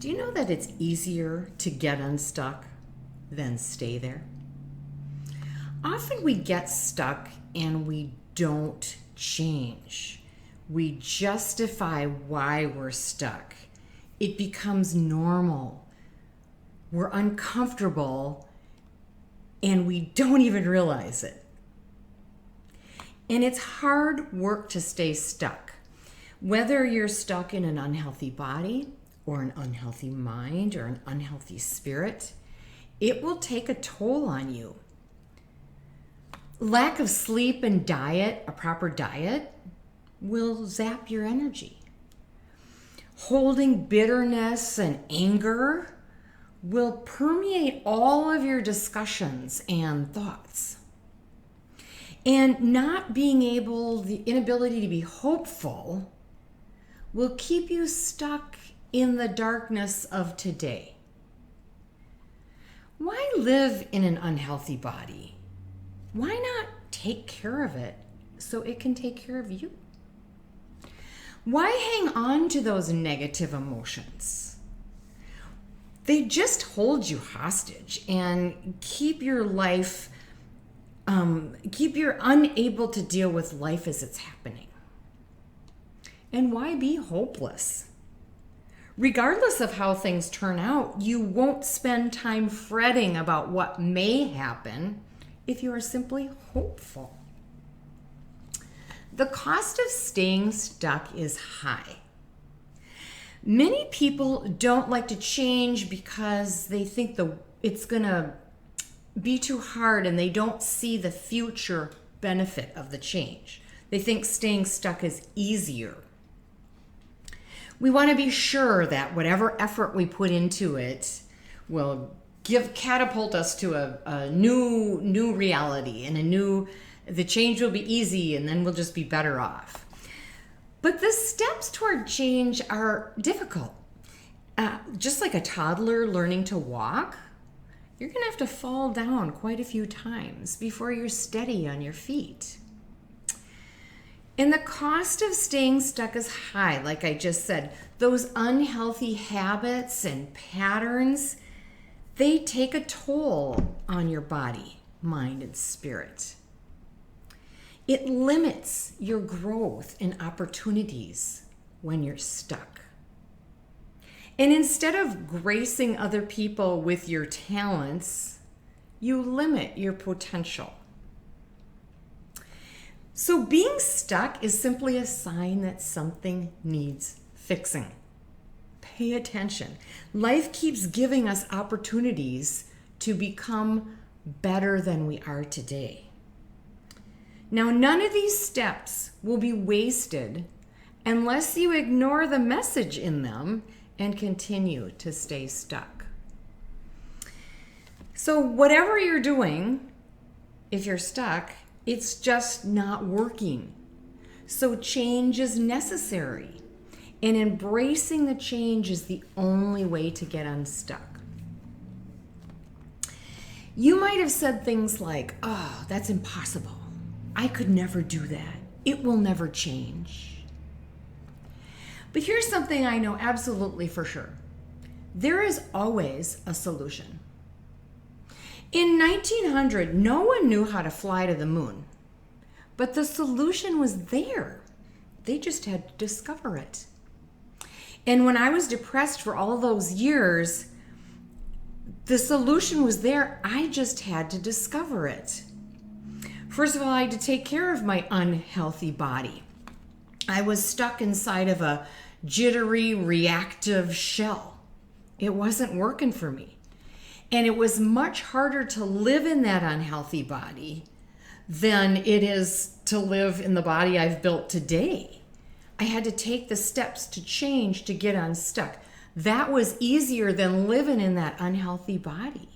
Do you know that it's easier to get unstuck than stay there? Often we get stuck and we don't change. We justify why we're stuck. It becomes normal. We're uncomfortable and we don't even realize it. And it's hard work to stay stuck. Whether you're stuck in an unhealthy body or an unhealthy mind or an unhealthy spirit, it will take a toll on you. Lack of sleep and diet, a proper diet, will zap your energy. Holding bitterness and anger will permeate all of your discussions and thoughts. And not being able, the inability to be hopeful, will keep you stuck in the darkness of today. Why live in an unhealthy body? Why not take care of it so it can take care of you? Why hang on to those negative emotions? They just hold you hostage and keep your life, you're unable to deal with life as it's happening. And why be hopeless? Regardless of how things turn out, you won't spend time fretting about what may happen if you are simply hopeful. The cost of staying stuck is high. Many people don't like to change because they think it's going to be too hard and they don't see the future benefit of the change. They think staying stuck is easier. We want to be sure that whatever effort we put into it will catapult us to a new reality and the change will be easy and then we'll just be better off. But the steps toward change are difficult. Just like a toddler learning to walk, you're going to have to fall down quite a few times before you're steady on your feet. And the cost of staying stuck is high, like I just said. Those unhealthy habits and patterns, they take a toll on your body, mind, and spirit. It limits your growth and opportunities when you're stuck. And instead of gracing other people with your talents, you limit your potential. So being stuck is simply a sign that something needs fixing. Pay attention. Life keeps giving us opportunities to become better than we are today. Now, none of these steps will be wasted unless you ignore the message in them and continue to stay stuck. So whatever you're doing, if you're stuck, it's just not working. So change is necessary. And embracing the change is the only way to get unstuck. You might have said things like, "Oh, that's impossible. I could never do that. It will never change." But here's something I know absolutely for sure. There is always a solution. In 1900, no one knew how to fly to the moon, but the solution was there. They just had to discover it. And when I was depressed for all those years, the solution was there. I just had to discover it. First of all, I had to take care of my unhealthy body. I was stuck inside of a jittery, reactive shell. It wasn't working for me. And it was much harder to live in that unhealthy body than it is to live in the body I've built today. I had to take the steps to change to get unstuck. That was easier than living in that unhealthy body.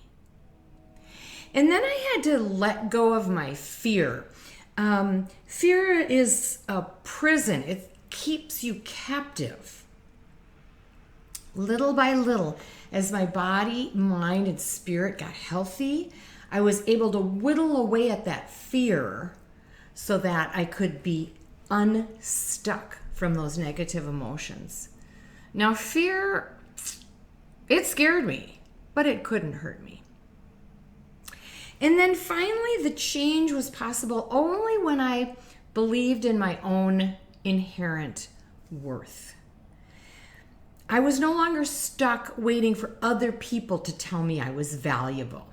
And then I had to let go of my fear. Fear is a prison. It keeps you captive. Little by little, as my body, mind, and spirit got healthy, I was able to whittle away at that fear so that I could be unstuck from those negative emotions. Now, fear, It scared me, but it couldn't hurt me. And then finally, the change was possible only when I believed in my own inherent worth. I was no longer stuck waiting for other people to tell me I was valuable.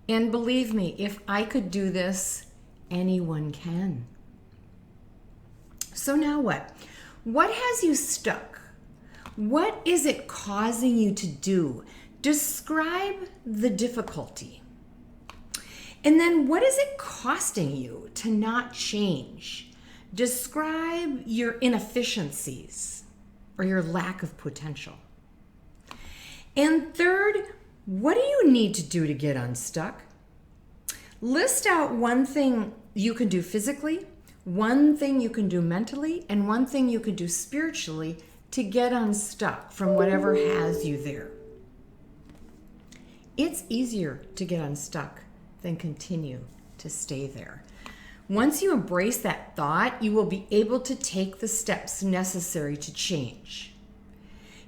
And believe me, if I could do this, anyone can. So now what? What has you stuck? What is it causing you to do? Describe the difficulty. And then what is it costing you to not change? Describe your inefficiencies or your lack of potential. And third, what do you need to do to get unstuck? List out one thing you can do physically, one thing you can do mentally, and one thing you can do spiritually to get unstuck from whatever has you there. It's easier to get unstuck than continue to stay there. Once you embrace that thought, you will be able to take the steps necessary to change.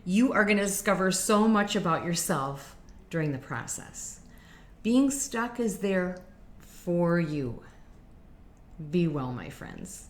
You are going to discover so much about yourself during the process. Being stuck is there for you. Be well, my friends.